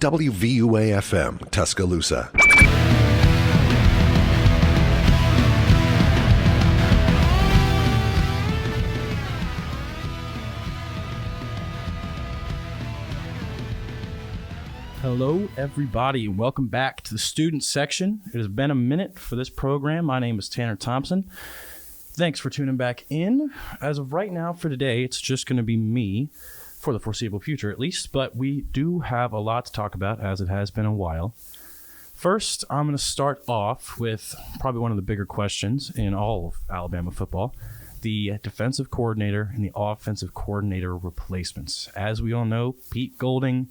WVUA-FM, Tuscaloosa. Hello, everybody, and welcome back to the student section. It has been a minute for this program. My name is Tanner Thompson. Thanks for tuning back in. As of right now, for today, it's just going to be me, for the foreseeable future at least, but we do have a lot to talk about, as it has been a while. First, I'm going to start off with probably one of the bigger questions in all of Alabama football, the defensive coordinator and the offensive coordinator replacements. As we all know, Pete Golding,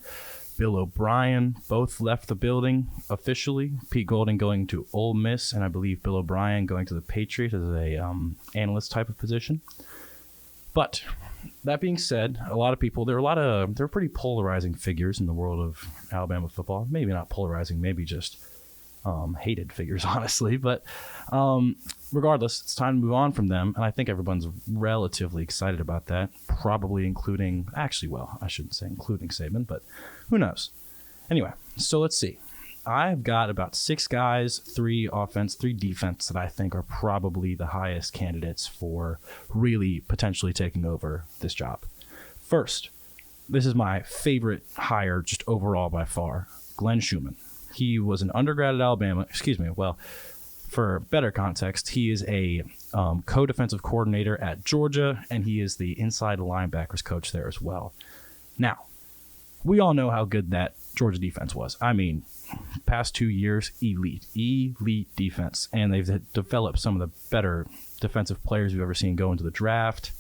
Bill O'Brien both left the building officially. Pete Golding going to Ole Miss, and I believe Bill O'Brien going to the Patriots as a analyst type of position. But that being said, a lot of people, there are pretty polarizing figures in the world of Alabama football. Maybe not polarizing, maybe just hated figures, honestly. But regardless, it's time to move on from them, and I think everyone's relatively excited about that, probably including, I shouldn't say including Saban, but who knows? Anyway, so let's see. I've got about 6 guys, 3 offense, 3 defense that I think are probably the highest candidates for really potentially taking over this job. First, this is my favorite hire just overall by far, Glenn Schumann. He was an undergrad at Alabama. For better context, he is a co-defensive coordinator at Georgia, and he is the inside linebackers coach there as well. Now, we all know how good that Georgia defense was. I mean, past 2 years, elite defense, and they've developed some of the better defensive players we've ever seen go into the draft.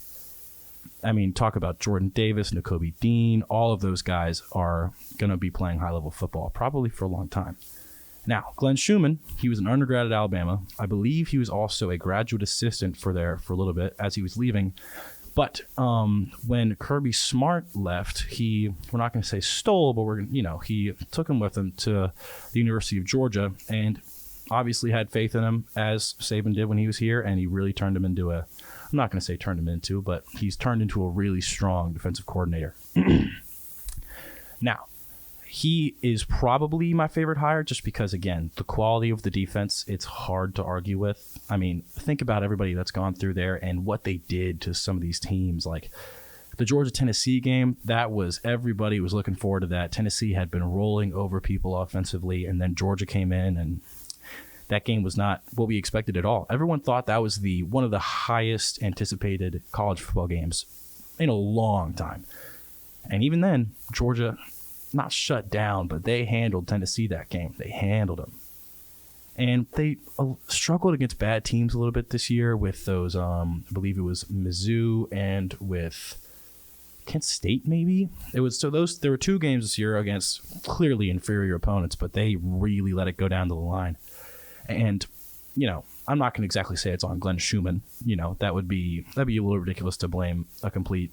I mean, talk about Jordan Davis, Nakobe Dean, all of those guys are going to be playing high-level football probably for a long time. Now, Glenn Schumann, he was an undergrad at Alabama. I believe he was also a graduate assistant for a little bit as he was leaving. But when Kirby Smart left, we're not going to say stole, but he took him with him to the University of Georgia and obviously had faith in him as Saban did when he was here, and he really turned him into I'm not going to say turned him into, but he's turned into a really strong defensive coordinator. Now, he is probably my favorite hire just because, again, the quality of the defense, it's hard to argue with. I mean, think about everybody that's gone through there and what they did to some of these teams. Like the Georgia-Tennessee game, everybody was looking forward to that. Tennessee had been rolling over people offensively, and then Georgia came in, and that game was not what we expected at all. Everyone thought that was one of the highest anticipated college football games in a long time. And even then, Georgia not shut down, but they handled Tennessee that game. They handled them. And they struggled against bad teams a little bit this year with those, I believe it was Mizzou and with Kent State, maybe? There were 2 games this year against clearly inferior opponents, but they really let it go down to the line. And, I'm not going to exactly say it's on Glenn Schumann. That'd be a little ridiculous to blame a complete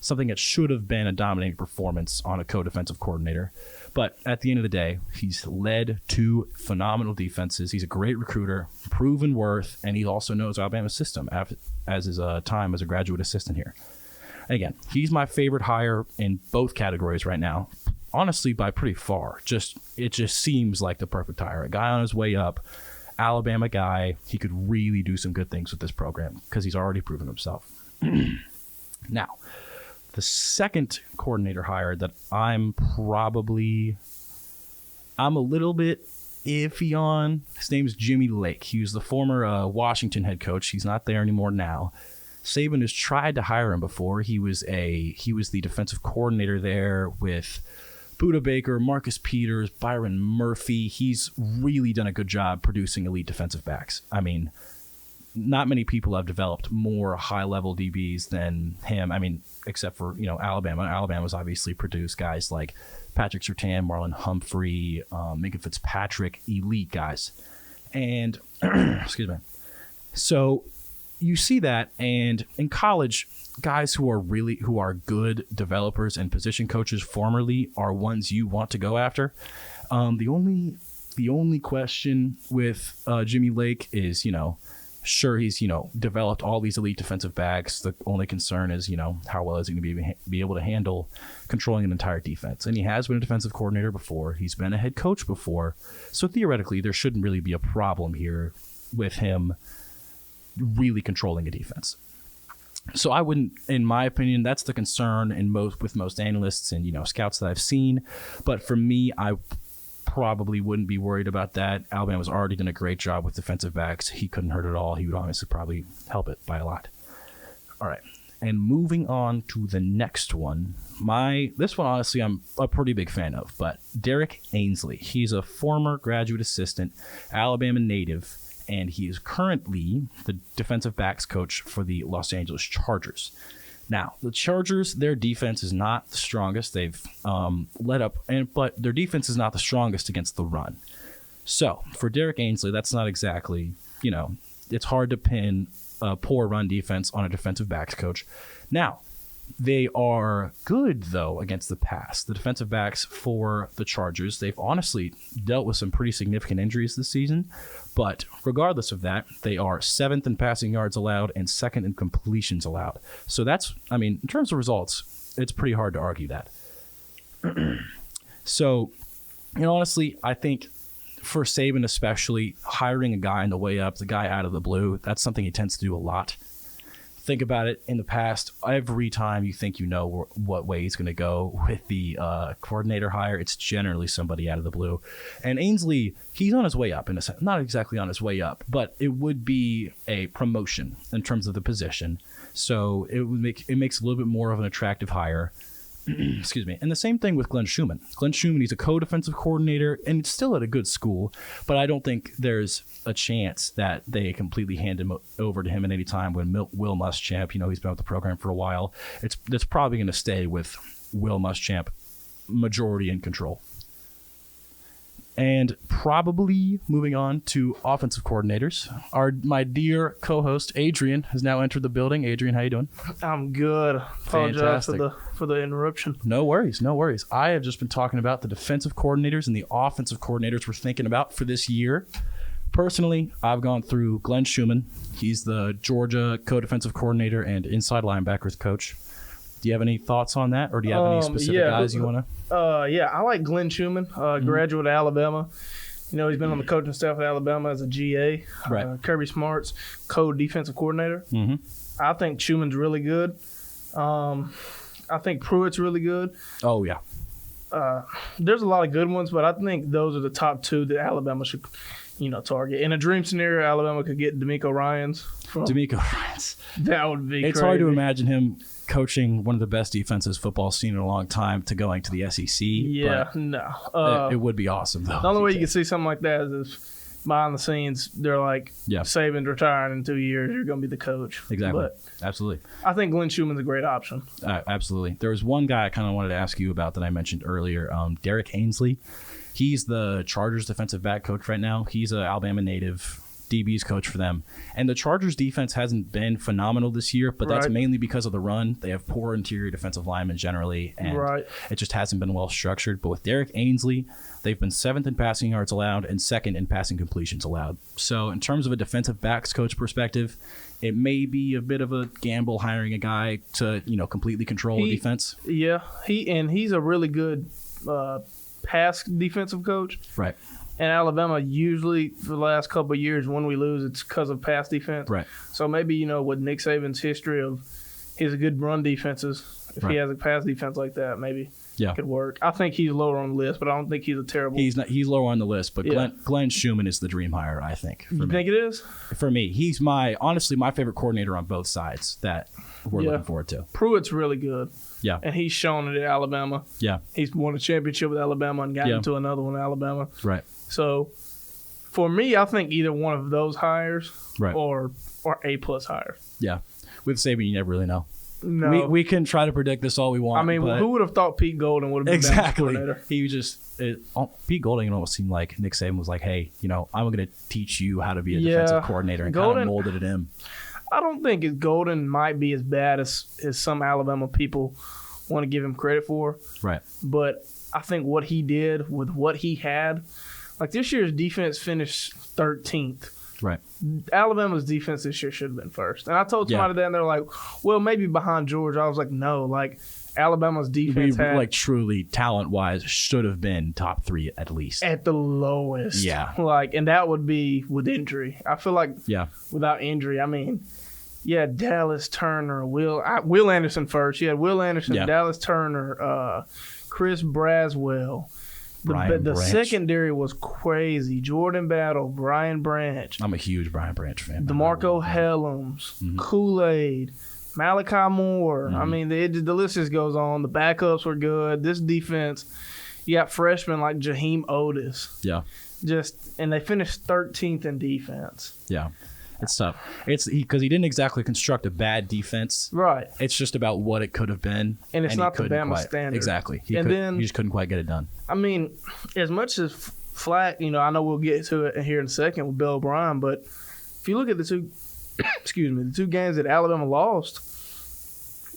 something that should have been a dominating performance on a co-defensive coordinator. But at the end of the day, he's led 2 phenomenal defenses. He's a great recruiter, proven worth, and he also knows Alabama's system as his time as a graduate assistant here. And again, he's my favorite hire in both categories right now. Honestly, by pretty far. It just seems like the perfect hire. A guy on his way up, Alabama guy. He could really do some good things with this program because he's already proven himself. Now, the second coordinator hire that I'm a little bit iffy on, his name is Jimmy Lake. He was the former Washington head coach. He's not there anymore now. Saban has tried to hire him before. He was the defensive coordinator there with Buda Baker, Marcus Peters, Byron Murphy. He's really done a good job producing elite defensive backs. I mean, not many people have developed more high-level DBs than him. I mean, except for, Alabama. Alabama's obviously produced guys like Patrick Surtain, Marlon Humphrey, Minka Fitzpatrick, elite guys. And, excuse me. So you see that, and in college, guys who are good developers and position coaches formerly are ones you want to go after. The only question with Jimmy Lake is, Sure, he's, developed all these elite defensive backs. The only concern is, how well is he going to be able to handle controlling an entire defense? And he has been a defensive coordinator before. He's been a head coach before. So theoretically, there shouldn't really be a problem here with him really controlling a defense. So I wouldn't, in my opinion, that's the concern with most analysts and, scouts that I've seen. But for me, I probably wouldn't be worried about that. Alabama's already done a great job with defensive backs. He couldn't hurt at all. He would honestly probably help it by a lot. All right. And moving on to the next one. This one, honestly, I'm a pretty big fan of. But Derek Ainsley. He's a former graduate assistant, Alabama native, and he is currently the defensive backs coach for the Los Angeles Chargers. Now, the Chargers, their defense is not the strongest. They've let up, but their defense is not the strongest against the run. So, for Derek Ainsley, that's not exactly, it's hard to pin a poor run defense on a defensive backs coach. Now, they are good, though, against the pass. The defensive backs for the Chargers, they've honestly dealt with some pretty significant injuries this season. But regardless of that, they are 7th in passing yards allowed and 2nd in completions allowed. So that's, in terms of results, it's pretty hard to argue that. So, honestly, I think for Saban especially, hiring a guy on the way up, the guy out of the blue, that's something he tends to do a lot. Think about it. In the past, every time you think what way he's going to go with the coordinator hire, it's generally somebody out of the blue. And Ainsley, he's on his way up in a sense. Not exactly on his way up, but it would be a promotion in terms of the position. So it makes a little bit more of an attractive hire. Excuse me. And the same thing with Glenn Schumann. Glenn Schumann, he's a co-defensive coordinator and still at a good school, but I don't think there's a chance that they completely hand him over to him at any time when Will Muschamp, he's been with the program for a while. It's probably going to stay with Will Muschamp, majority in control. And probably moving on to offensive coordinators. My dear co-host Adrian has now entered the building. Adrian, how you doing? I'm good. Apologize for the interruption. No worries. I have just been talking about the defensive coordinators and the offensive coordinators we're thinking about for this year. Personally, I've gone through Glenn Schumann. He's the Georgia co-defensive coordinator and inside linebackers coach. Do you have any thoughts on that, or do you have any specific guys you want to? Yeah, I like Glenn Schumann, graduate of Alabama. He's been on the coaching staff at Alabama as a GA. Right. Kirby Smart's co-defensive coordinator. Mm-hmm. I think Schumann's really good. I think Pruitt's really good. Oh, yeah. There's a lot of good ones, but I think those are the top two that Alabama should, target. In a dream scenario, Alabama could get D'Amico Ryans. That would be It's crazy. hard to imagine him coaching one of the best defenses football's seen in a long time to going to the SEC. Yeah, no. It would be awesome, though. The only way you can see something like that is if behind the scenes they're like, Saban's retiring in 2 years, you're going to be the coach. Exactly. But absolutely. I think Glenn Schumann's a great option. Absolutely. There was one guy I kind of wanted to ask you about that I mentioned earlier, Derek Ainsley. He's the Chargers defensive back coach right now. He's an Alabama native, DB's coach for them. And the Chargers defense hasn't been phenomenal this year, but that's mainly because of the run. They have poor interior defensive linemen generally, and it just hasn't been well structured. But with Derek Ainsley, they've been 7th in passing yards allowed and 2nd in passing completions allowed. So in terms of a defensive backs coach perspective, it may be a bit of a gamble hiring a guy to, completely control a defense. Yeah, he's a really good pass defensive coach. Right. And Alabama usually, for the last couple of years, when we lose, it's because of pass defense. Right. So maybe, with Nick Saban's history of his good run defenses, if he has a pass defense like that, maybe it could work. I think he's lower on the list, but I don't think he's a terrible. He's lower on the list, but Glenn Schumann is the dream hire, I think. You think it is? For me. He's honestly my favorite coordinator on both sides that we're looking forward to. Pruitt's really good. Yeah. And he's shown it at Alabama. Yeah. He's won a championship with Alabama and got into another one at Alabama. Right. So, for me, I think either one of those hires or A-plus hires. Yeah. With Saban, you never really know. No. We can try to predict this all we want. Who would have thought Pete Golding would have been exactly coordinator? He was just Pete Golding almost seemed like Nick Saban was like, hey, I'm going to teach you how to be a defensive coordinator, and kind of molded it in. I don't think Golding might be as bad as some Alabama people want to give him credit for. Right. But I think what he did with what he had, like this year's defense finished 13th Right. Alabama's defense this year should have been first. And I told somebody that, and they're like, well, maybe behind Georgia. I was like, no, like Alabama's defense had, like truly talent-wise should have been top 3 at least. At the lowest. Yeah. Like, and that would be with injury. I feel like without injury, I mean, Dallas Turner, Will Anderson first. You had Will Anderson, Dallas Turner, Chris Braswell. The secondary was crazy. Jordan Battle, Brian Branch. I'm a huge Brian Branch fan. DeMarco Helms, Kool-Aid, Malachi Moore. I mean, the list just goes on. The backups were good. This defense, you got freshmen like Jaheim Otis. Yeah. And they finished 13th in defense. Yeah. It's tough. It's because he didn't exactly construct a bad defense. Right. It's just about what it could have been. And it's not the Bama standard. Exactly. He just couldn't quite get it done. I mean, as much as Flack, you know, I know we'll get to it here in a second with Bill O'Brien, but if you look at the two, the 2 games that Alabama lost,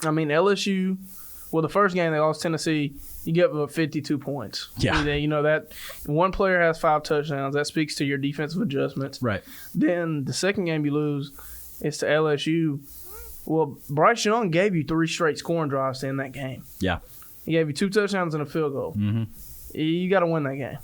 I mean, LSU, well, the first game they lost Tennessee, you get up 52 points. Yeah. You know, that one player has 5 touchdowns. That speaks to your defensive adjustments. Right. Then the second game you lose is to LSU. Well, Bryce Young gave you 3 straight scoring drives to end that game. Yeah. He gave you 2 touchdowns and a field goal. Mm-hmm. You got to win that game.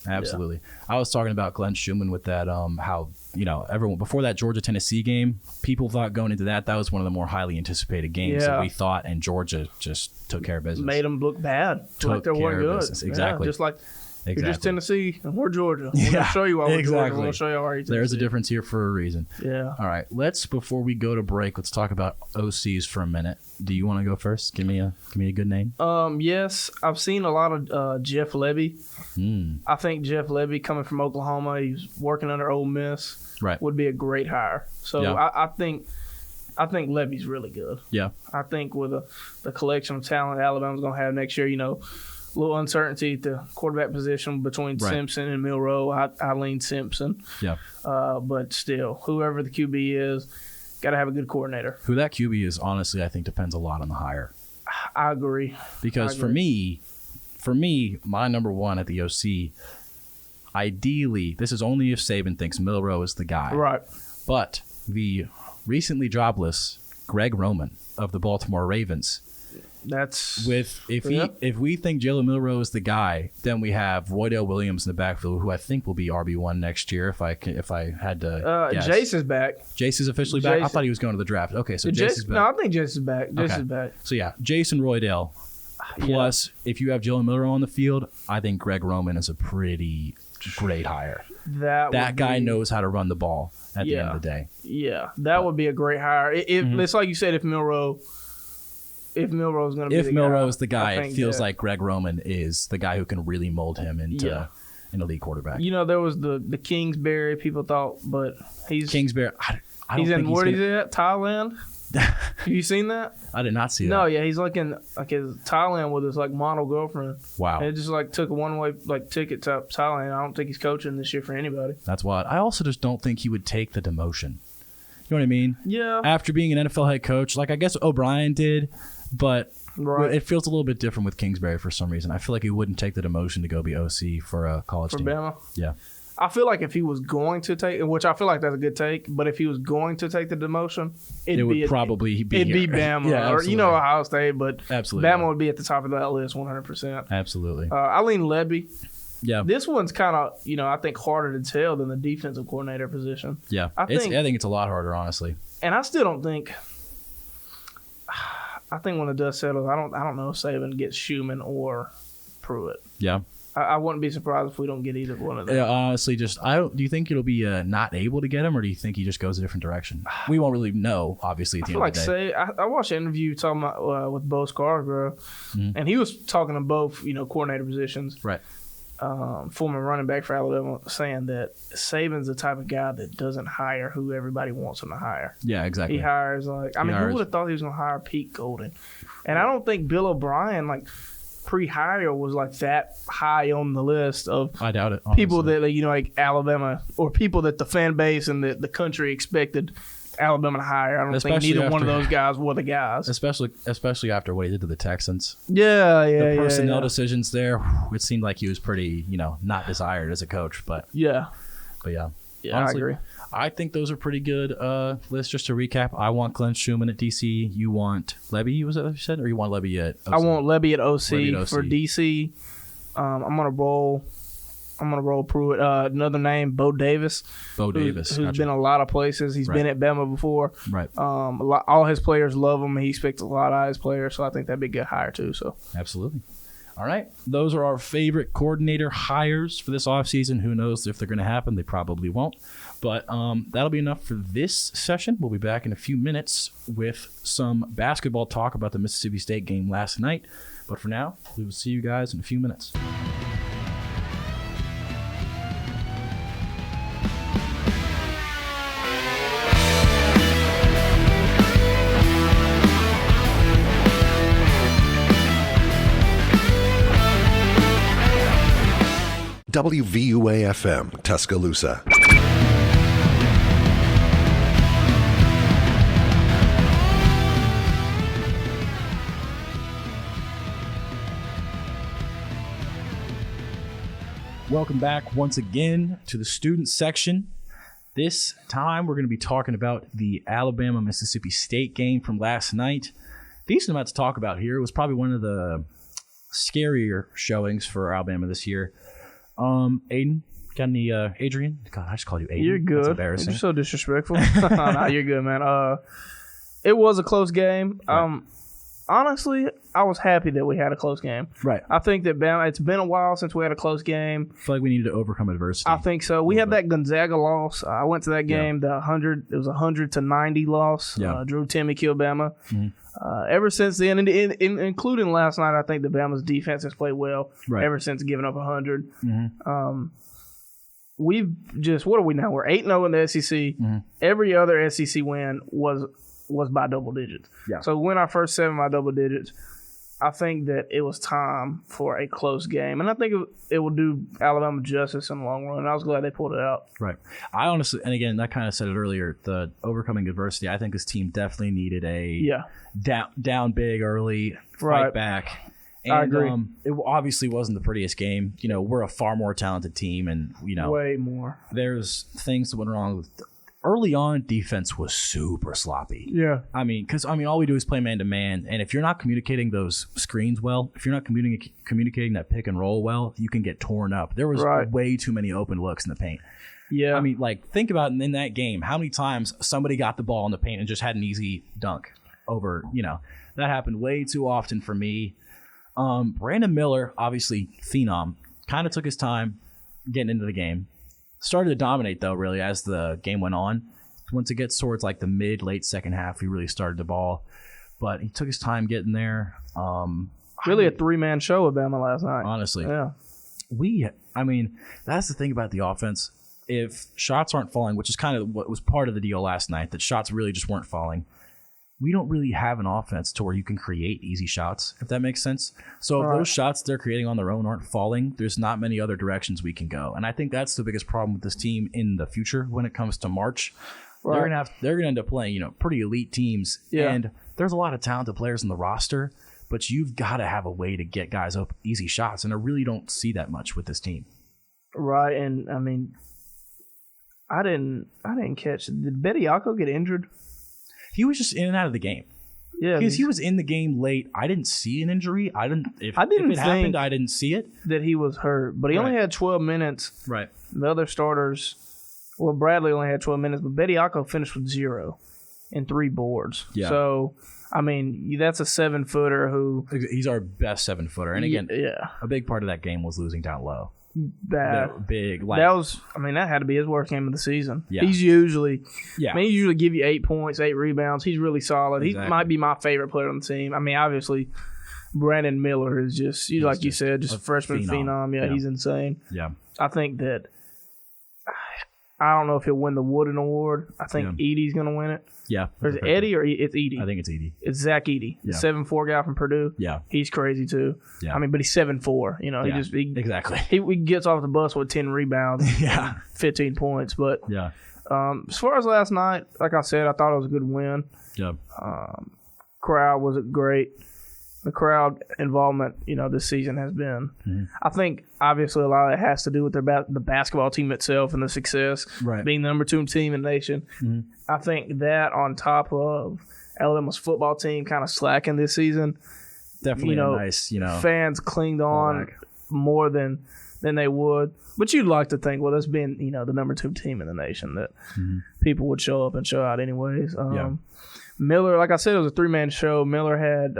Absolutely. I was talking about Glenn Schumann with that, how, you know, everyone before that Georgia-Tennessee game, people thought going into that was one of the more highly anticipated games that we thought, and Georgia just took care of business. Made them look bad. Like they weren't good. Exactly. Yeah, just like you're just Tennessee and we're Georgia. We're going to show you why we're Georgia. We're going to show you how we're There's a difference here for a reason. Yeah. All right. Before we go to break, let's talk about OCs for a minute. Do you want to go first? Give me a good name. Yes, I've seen a lot of Jeff Lebby. I think Jeff Lebby, coming from Oklahoma, he's working under Ole Miss. Right. Would be a great hire. So I think Lebby's really good. Yeah. I think with the collection of talent Alabama's going to have next year, you know, a little uncertainty at the quarterback position between Simpson and Milroe. I lean Simpson. Yeah. But still, whoever the QB is, got to have a good coordinator. Who that QB is, honestly, I think depends a lot on the hire. I agree. Because for me, my number one at the OC, ideally, this is only if Saban thinks Milroe is the guy. Right. But the recently jobless Greg Roman of the Baltimore Ravens. If we think Jalen Milroe is the guy, then we have Roydell Williams in the backfield, who I think will be RB1 next year. If I had to guess. Jace is back. Jace is officially back. I thought he was going to the draft. Okay, so Jace is back. No, I think Jace is back. Jace is back. So yeah, Jace and Roydell. Plus, if you have Jalen Milroe on the field, I think Greg Roman is a pretty great hire. That guy knows how to run the ball at the end of the day. Yeah, that would be a great hire. It's like you said, if Milroe is going to be the guy, it feels like Greg Roman is the guy who can really mold him into an elite quarterback. You know, there was the Kingsbury people thought, but he's Kingsbury. He's at Thailand. Have you seen that? I did not see that. No, yeah, he's like in his Thailand with his like model girlfriend. Wow. And it just like took a one-way like ticket to Thailand. I don't think he's coaching this year for anybody. That's wild. I also just don't think he would take the demotion. You know what I mean? Yeah. After being an NFL head coach, like I guess O'Brien did, but it feels a little bit different with Kingsbury for some reason. I feel like he wouldn't take the demotion to go be OC for a college team. For Bama? Yeah. I feel like if he was going to take, which I feel like that's a good take, but if he was going to take the demotion, it'd be Bama. Yeah, or, you know, Ohio State, but absolutely, Bama would be at the top of that list 100%. Absolutely. I lean Lebby. Yeah. This one's kind of, you know, I think harder to tell than the defensive coordinator position. Yeah. I think it's a lot harder, honestly. And I still don't think I think when the dust settles, I don't know if Saban gets Schumann or Pruitt. Yeah. I wouldn't be surprised if we don't get either one of them. Yeah, honestly, do you think it'll be not able to get him, or do you think he just goes a different direction? We won't really know, obviously, at the end of the day. I watched an interview talking about with Bo Scarborough, and he was talking to both, you know, coordinator positions. Right. Former running back for Alabama, saying that Saban's the type of guy that doesn't hire who everybody wants him to hire. Yeah, exactly. He hires who would have thought he was going to hire Pete Golden? And I don't think Bill O'Brien, like, pre-hire was like that high on the list of I doubt it, honestly. People that, you know, like Alabama, or people that the fan base and the country expected Alabama to hire. I don't think neither one of those guys were the guys. Especially after what he did to the Texans. The personnel decisions there, it seemed like he was pretty, you know, not desired as a coach. But yeah. Yeah, honestly, I agree. I think those are pretty good lists. Just to recap, I want Glenn Schumann at DC. You want Lebby, was that what you said? Or you want Lebby at OC? I want Lebby at OC. Lebby at OC. For DC. I'm gonna roll Pruitt. Another name, Bo Davis. Who's gotcha. been a lot of places. He's been at Bama before. Right. All his players love him. He expects a lot out of his players, so I think that'd be a good hire too. So absolutely. All right. Those are our favorite coordinator hires for this offseason. Who knows if they're going to happen? They probably won't. But that'll be enough for this session. We'll be back in a few minutes with some basketball talk about the Mississippi State game last night. But for now, we will see you guys in a few minutes. WVUA-FM, Tuscaloosa. Welcome back once again to the student section. This time we're going to be talking about the Alabama-Mississippi State game from last night. Decent amount to talk about here. It was probably one of the scarier showings for Alabama this year. Aiden, got any Adrian? God, I just called you Aiden. You're good. That's embarrassing. You're so disrespectful. No, you're good, man. It was a close game. Right. Honestly, I was happy that we had a close game. Right. I think that Bama, it's been a while since we had a close game. I feel like we needed to overcome adversity. I think so. We had that Gonzaga loss. I went to that game. It was 100-90 loss. Yeah. Drew Timmy killed Bama. Mm-hmm. Ever since then, including last night, I think the Bama's defense has played well. Right. Ever since giving up 100. Mm-hmm. We've just, what are we now? We're 8-0 in the SEC. Mm-hmm. Every other SEC win was by double digits. Yeah. So when our first 7 by double digits, I think that it was time for a close game. And I think it will do Alabama justice in the long run. I was glad they pulled it out. Right. I honestly, and again, I kind of said it earlier, the overcoming adversity, I think this team definitely needed a down big early, fight back. And, I agree. It obviously wasn't the prettiest game. You know, we're a far more talented team, and, you know, way more. There's things that went wrong with early on. Defense was super sloppy. Yeah. Because all we do is play man-to-man, and if you're not communicating those screens well, if you're not communicating that pick and roll well, you can get torn up. There was way too many open looks in the paint. Yeah. I mean, like, think about in that game, how many times somebody got the ball in the paint and just had an easy dunk over, you know. That happened way too often for me. Brandon Miller, obviously phenom, kind of took his time getting into the game. Started to dominate, though, really, as the game went on. Once it gets towards, like, the late second half, he really started the ball. But he took his time getting there. Really a three-man show with Bama last night. Honestly. Yeah. That's the thing about the offense. If shots aren't falling, which is kind of what was part of the deal last night, that shots really just weren't falling, we don't really have an offense to where you can create easy shots, if that makes sense. So if those shots they're creating on their own aren't falling, there's not many other directions we can go. And I think that's the biggest problem with this team in the future when it comes to March. Right. They're gonna end up playing, you know, pretty elite teams. Yeah. And there's a lot of talented players in the roster, but you've got to have a way to get guys up easy shots. And I really don't see that much with this team. Right. And I mean, I didn't catch. Did Bediako get injured? He was just in and out of the game. Yeah, because he was in the game late. I didn't see an injury. If it happened, I didn't see it. That he was hurt, but he only had 12 minutes. Right. The other starters, well, Bradley only had 12 minutes, but Bediako finished with 0 and 3 boards. Yeah. So, I mean, that's a 7-footer who he's our best 7-footer, and again, a big part of that game was losing down low. That had to be his worst game of the season. Yeah. He usually give you 8 points, 8 rebounds. He's really solid. Exactly. He might be my favorite player on the team. I mean, obviously, Brandon Miller is just like you said, just a freshman phenom. Yeah, he's insane. Yeah. I think that I don't know if he'll win the Wooden Award. I think Edey's going to win it. Yeah. Or is it Eddie or it's Edey? I think it's Edey. It's Zach Edey, the 7'4" guy from Purdue. Yeah. He's crazy too. Yeah. I mean, but he's 7'4". You know, he gets off the bus with 10 rebounds, 15 points. But as far as last night, like I said, I thought it was a good win. Yeah. Crowd was great. the crowd involvement, this season has been. Mm-hmm. I think obviously a lot of it has to do with the basketball team itself and the success, being the number 2 team in the nation. Mm-hmm. I think that on top of Alabama's football team kind of slacking this season, definitely nice, fans clinged on more than they would. But you'd like to think, well, this being the number 2 team in the nation, that people would show up and show out anyways. Miller, like I said, it was a 3-man show. Miller had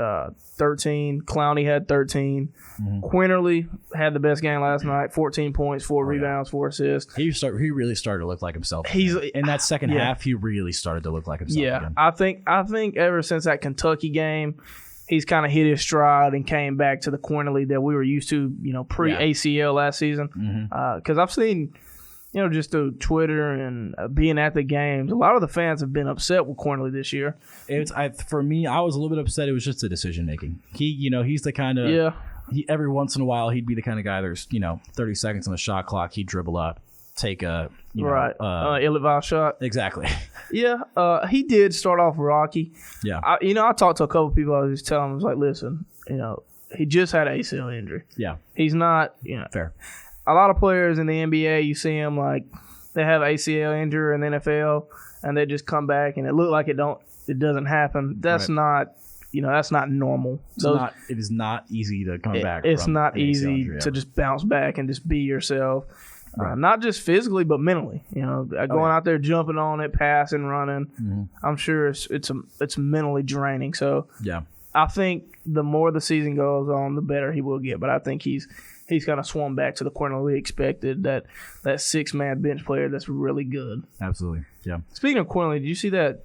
13. Clowney had 13. Mm-hmm. Quinterly had the best game last night. 14 points, 4 rebounds, 4 assists. He really started to look like himself. In that second half, he really started to look like himself again. I think ever since that Kentucky game, he's kind of hit his stride and came back to the Quinterly that we were used to, pre-ACL last season. Because I've seen – just through Twitter and being at the games, a lot of the fans have been upset with Quinterly this year. For me, I was a little bit upset. It was just the decision making. He's the kind of every once in a while he'd be the kind of guy. There's 30 seconds on the shot clock. He'd dribble up, take a ill-advised shot. Exactly. Yeah, he did start off rocky. Yeah, I talked to a couple people. I was just telling them, I was like, listen, he just had an ACL injury. Yeah, he's not fair. A lot of players in the NBA, you see them like they have ACL injury in the NFL, and they just come back and it look like it doesn't happen. That's not that's not normal. It is not easy to come back. It's not easy to just bounce back and just be yourself, not just physically but mentally. Going out there jumping on it, passing, running. Mm-hmm. I'm sure it's mentally draining. So I think the more the season goes on, the better he will get. But I think he's kind of swung back to the corner we expected, that 6-man bench player that's really good. Absolutely, yeah. Speaking of Quinterly, did you see that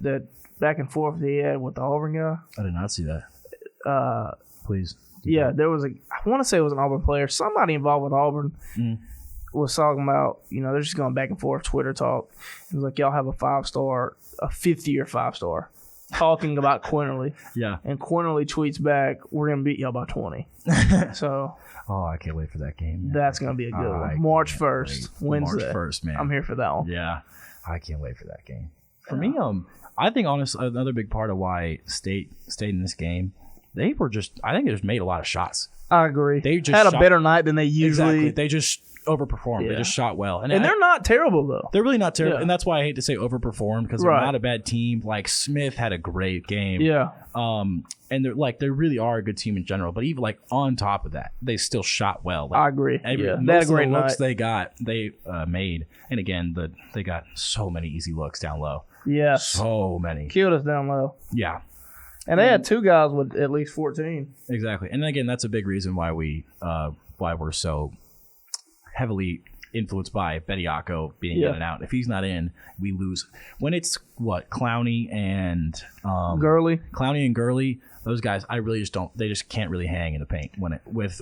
back and forth he had with the Auburn guy? I did not see that. Please. Yeah, there was I want to say it was an Auburn player. Somebody involved with Auburn was talking about, they're just going back and forth, Twitter talk. It was like, y'all have a 5-star, a 5th-year 5-star. Talking about Quinterly. Yeah. And Quinterly tweets back, we're going to beat y'all by 20. So... Oh, I can't wait for that game. Man. That's going to be a good one. March 1st, Wednesday. March 1st, man. I'm here for that one. Yeah. I can't wait for that game. For me, I think, honestly, another big part of why State stayed in this game, I think they just made a lot of shots. I agree. They just had a better night than they usually. Exactly. They just overperformed. Yeah. They just shot well. And they're not terrible, though. They're really not terrible. Yeah. And that's why I hate to say overperformed, because they're not a bad team. Like, Smith had a great game. Yeah. And they really are a good team in general. But even on top of that, they still shot well. I agree. Most of the looks they made. And again, they got so many easy looks down low. Yeah. So many. Killed us down low. Yeah. And they had 2 guys with at least 14. Exactly. And again, that's a big reason why we're so heavily influenced by Bediako being in and out. If he's not in, we lose. When it's Clowney and Gurley, those guys, I really just don't. They just can't really hang in the paint with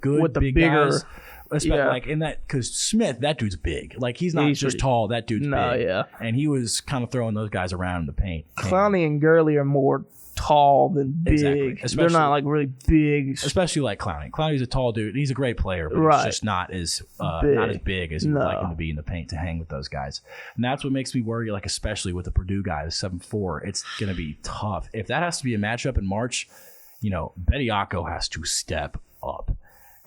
good big guys. Like in that, because Smith, that dude's big. Like he's not just tall. That dude's big. Yeah. And he was kind of throwing those guys around in the paint. Clowney and Gurley are more tall than big. Exactly. They're not like really big. Especially like Clowney. Clowney's a tall dude. He's a great player, but he's just not as big as you'd like him to be in the paint to hang with those guys. And that's what makes me worry, like especially with the Purdue guy, the 7'4", it's going to be tough. If that has to be a matchup in March, Bediako has to step up.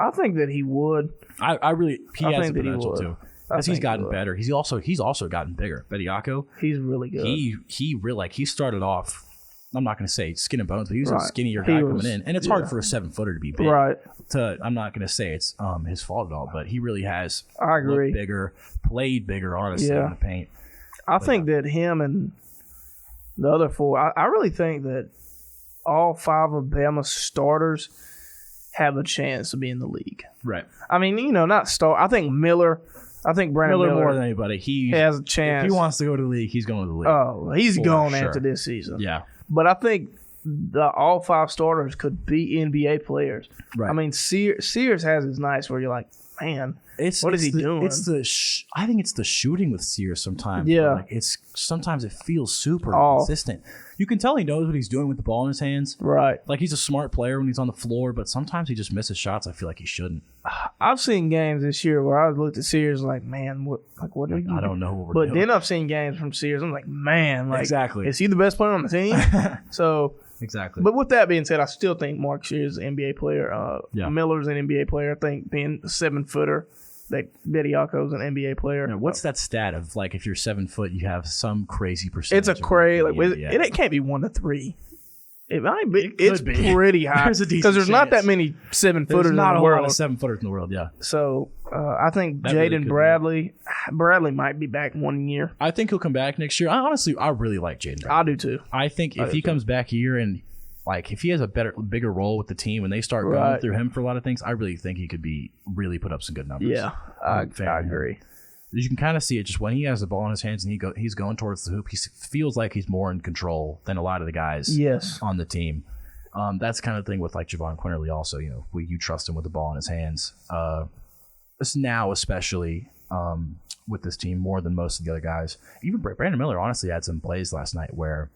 I think that he would. He has the potential to. Because he's gotten better. He's also gotten bigger. Bediako. He's really good. He started off, I'm not going to say skin and bones, but he was a skinnier guy coming in. And it's hard for a 7-footer to be big. Right. I'm not going to say it's his fault at all, but he really has looked bigger, played bigger, honestly, in the paint. I think that him and the other 4, I really think that all 5 of Bama's starters have a chance to be in the league. Right. I mean, not start. I think Brandon Miller more than anybody. He has a chance. If he wants to go to the league, he's going to the league. Oh, he's going after this season. Yeah. But I think all 5 starters could be NBA players. Right. I mean, Sears has his nights where you're like, man, what is he doing? I think it's the shooting with Sears sometimes. Yeah. Sometimes it feels super consistent. You can tell he knows what he's doing with the ball in his hands. Right. Like he's a smart player when he's on the floor, but sometimes he just misses shots I feel like he shouldn't. I've seen games this year where I looked at Sears like, man, what are you? I don't know what we're doing. But then I've seen games from Sears. I'm like, man, exactly. Is he the best player on the team? So exactly. But with that being said, I still think Mark Shear's an NBA player. Miller's an NBA player. I think being a 7-footer, that Bediako's an NBA player. Now, what's that stat of like if you're 7 foot, you have some crazy percentage? It's a crazy. It can't be 1 to 3. It might be. It's pretty high because there's not that many 7-footers in the world. Not a lot of 7-footers in the world. Yeah. So I think Jaden Bradley might be back 1 year. I think he'll come back next year. I really like Jaden Bradley. I do too. I think if he comes back here and like if he has a bigger role with the team and they start going through him for a lot of things, I really think he could really put up some good numbers. Yeah, I agree. You can kind of see it just when he has the ball in his hands and he's going towards the hoop. He feels like he's more in control than a lot of the guys on the team. That's kind of the thing with like Javon Quinterly also. You trust him with the ball in his hands. This now especially with this team more than most of the other guys. Even Brandon Miller honestly had some plays last night where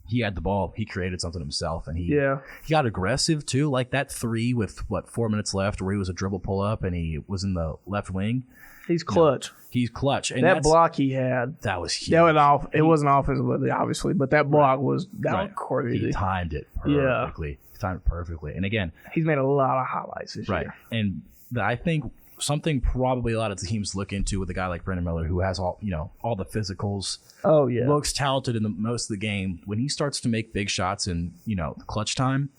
he had the ball, he created something himself, and he got aggressive too. Like that 3 with 4 minutes left where he was a dribble pull up and he was in the left wing. He's clutch. He's clutch. And that block he had. That was huge. It wasn't offensively, obviously, but that block was crazy. He timed it perfectly. And again, he's made a lot of highlights this year. And I think something probably a lot of teams look into with a guy like Brandon Miller who has all the physicals. Oh, yeah. Looks talented in most of the game. When he starts to make big shots in, clutch time,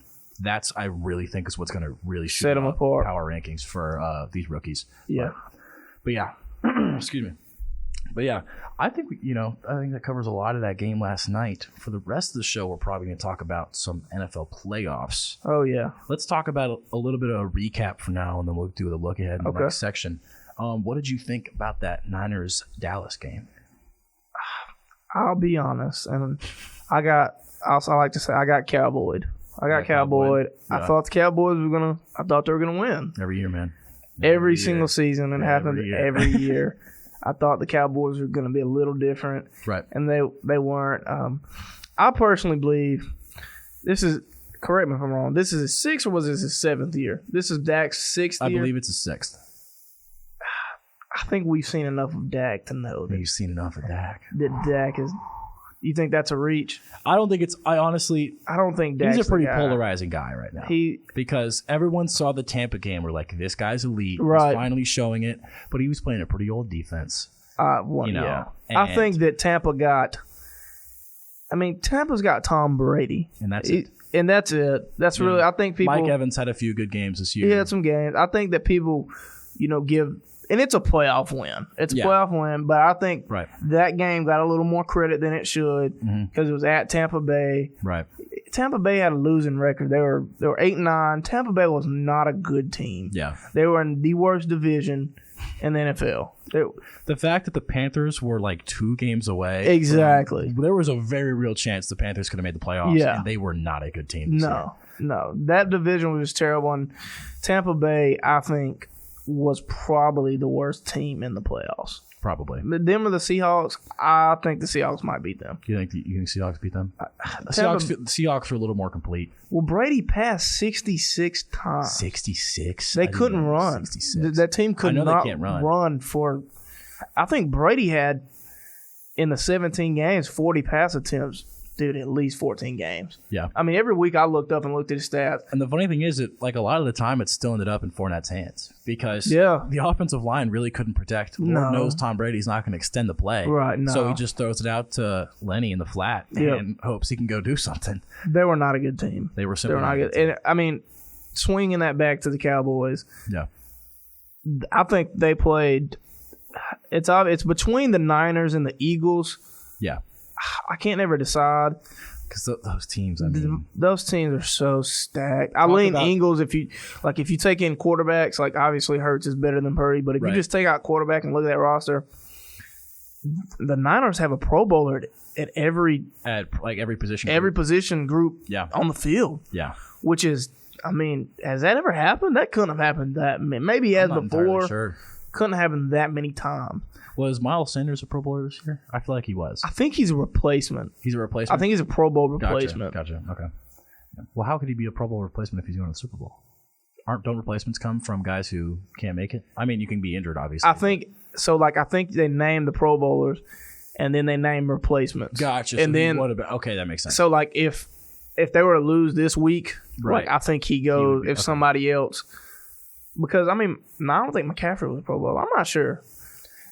that's I really think is what's going to really set him apart. Power rankings for these rookies. Yeah. But yeah, excuse me. But yeah, I think that covers a lot of that game last night. For the rest of the show, we're probably going to talk about some NFL playoffs. Oh yeah. Let's talk about a little bit of a recap for now, and then we'll do the look ahead in the next section. What did you think about that Niners-Dallas game? I'll be honest, and I got cowboyed. I thought the Cowboys I thought they were gonna win every year, man. Every single season, and happened every year. I thought the Cowboys were going to be a little different, right? And they weren't. I personally believe this is. Correct me if I'm wrong. This is his 6th, or was this his 7th year? This is Dak's 6th year. I believe it's his 6th. I think we've seen enough of Dak to know that. You've seen enough of Dak. That Dak is. You think that's a reach? I don't think it's. I don't think Dak's he's a pretty polarizing guy right now. Because everyone saw the Tampa game. We're like, this guy's elite. Right. He's finally showing it. But he was playing a pretty old defense. Yeah. I think that Tampa's got Tom Brady, and that's it. And that's it. That's really. I think people. Mike Evans had a few good games this year. He had some games. I think that people, give. And it's a playoff win. It's a playoff win, but I think that game got a little more credit than it should because it was at Tampa Bay. Right. Tampa Bay had a losing record. They were 8-9. Tampa Bay was not a good team. Yeah. They were in the worst division in the NFL. The fact that the Panthers were like 2 games away. Exactly. There was a very real chance the Panthers could have made the playoffs, and they were not a good team this year. No. That division was terrible. And Tampa Bay, I think, was probably the worst team in the playoffs. Probably. Them or the Seahawks, I think the Seahawks might beat them. You think Seahawks beat them? The Seahawks are a little more complete. Well, Brady passed 66 times. 66? They couldn't run. 66. That team could not run for... I think Brady had, in the 17 games, 40 pass attempts. Dude, at least 14 games. Yeah. I mean, every week I looked up and looked at his stats. And the funny thing is that, like, a lot of the time it still ended up in Fournette's hands because the offensive line really couldn't protect. Lord knows Tom Brady's not going to extend the play. Right, no. So he just throws it out to Lenny in the flat and hopes he can go do something. They were not a good team. They were simply not good. And, I mean, swinging that back to the Cowboys. Yeah. I think they played – it's between the Niners and the Eagles. Yeah. I can't ever decide because those teams. Those teams are so stacked. I lean Eagles if you take in quarterbacks. Like obviously Hurts is better than Purdy, but if you just take out quarterback and look at that roster, the Niners have a Pro Bowler at every position group on the field. Yeah, which is has that ever happened? That couldn't have happened. Maybe as before. Sure. Couldn't have happened that many times. Was Miles Sanders a Pro Bowler this year? I feel like he was. I think he's a replacement. He's a replacement? I think he's a Pro Bowl replacement. Gotcha. Okay. Well, how could he be a Pro Bowl replacement if he's going to the Super Bowl? Don't replacements come from guys who can't make it? I mean, you can be injured, obviously. I think so. Like, I think they named the Pro Bowlers, and then they named replacements. Gotcha. And then what about? Okay, that makes sense. So, like, if if they were to lose this week, right. I think he goes if somebody else. Because, I don't think McCaffrey was Pro Bowl. I'm not sure.